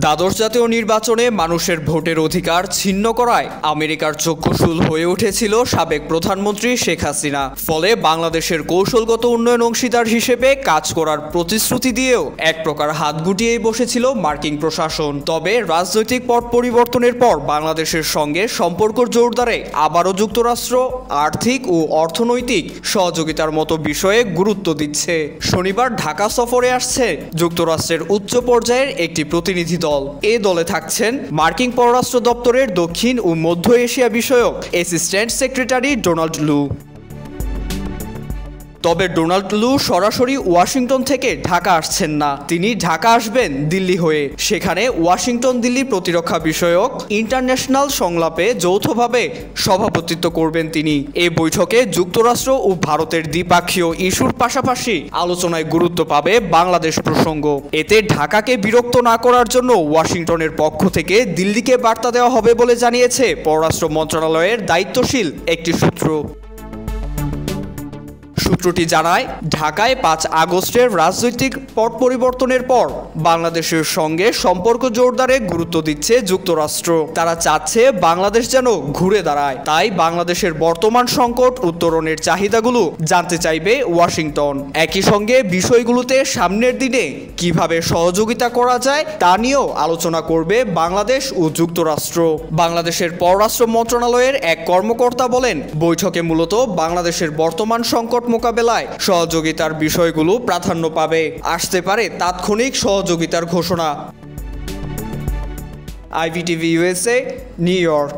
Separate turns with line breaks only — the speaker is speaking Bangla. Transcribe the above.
দ্বাদশ জাতীয় নির্বাচনে মানুষের ভোটের অধিকার ছিন্ন করায় আমেরিকার চক্ষুশূল হয়ে উঠেছিল সাবেক প্রধানমন্ত্রী শেখ হাসিনা। ফলে বাংলাদেশের কৌশলগত উন্নয়ন অংশীদার হিসেবে কাজ করার প্রতিশ্রুতি দিয়েও এক প্রকার হাত গুটিয়েই বসেছিল মার্কিন প্রশাসন। তবে রাজনৈতিক পট পরিবর্তনের পর বাংলাদেশের সঙ্গে সম্পর্ক জোরদারে আবারও যুক্তরাষ্ট্র আর্থিক ও অর্থনৈতিক সহযোগিতার মতো বিষয়ে গুরুত্ব দিচ্ছে। শনিবার ঢাকা সফরে আসছে যুক্তরাষ্ট্রের উচ্চ পর্যায়ের একটি প্রতিনিধি দল। এ দলে থাকছেন মার্কিন পররাষ্ট্র দপ্তরের দক্ষিণ ও মধ্য এশিয়া বিষয়ক অ্যাসিস্ট্যান্ট সেক্রেটারি ডোনাল্ড লু। তবে ডোনাল্ড লু সরাসরি ওয়াশিংটন থেকে ঢাকা আসছেন না, তিনি ঢাকা আসবেন দিল্লি হয়ে। সেখানে ওয়াশিংটন দিল্লি প্রতিরক্ষা বিষয়ক ইন্টারন্যাশনাল সংলাপে যৌথভাবে সভাপতিত্ব করবেন তিনি। এই বৈঠকে যুক্তরাষ্ট্র ও ভারতের দ্বিপাক্ষীয় ইস্যুর পাশাপাশি আলোচনায় গুরুত্ব পাবে বাংলাদেশ প্রসঙ্গ। এতে ঢাকাকে বিরক্ত না করার জন্য ওয়াশিংটনের পক্ষ থেকে দিল্লিকে বার্তা দেওয়া হবে বলে জানিয়েছে পররাষ্ট্র মন্ত্রণালয়ের দায়িত্বশীল একটি সূত্র। সূত্রটি জানায়, ঢাকায় 5 আগস্টের রাজনৈতিক পট পরিবর্তনের পর বাংলাদেশের সঙ্গে সম্পর্ক জোরদারে গুরুত্ব দিচ্ছে যুক্তরাষ্ট্র। তারা চাচ্ছে বাংলাদেশ যেন ঘুরে দাঁড়ায়। তাই বাংলাদেশের বর্তমান সংকট উত্তরণের চাহিদাগুলো জানতে চাইবে ওয়াশিংটন। একই সঙ্গে বিষয়গুলোতে সামনের দিনে কিভাবে সহযোগিতা করা যায় তা নিয়েও আলোচনা করবে বাংলাদেশ ও যুক্তরাষ্ট্র। বাংলাদেশের পররাষ্ট্র মন্ত্রণালয়ের এক কর্মকর্তা বলেন, বৈঠকে মূলত বাংলাদেশের বর্তমান সংকট মোকাবেলায় সহযোগিতার বিষয়গুলো প্রাধান্য পাবে। আসতে পারে তাৎক্ষণিক সহযোগিতার ঘোষণা। IVTV USA, new York.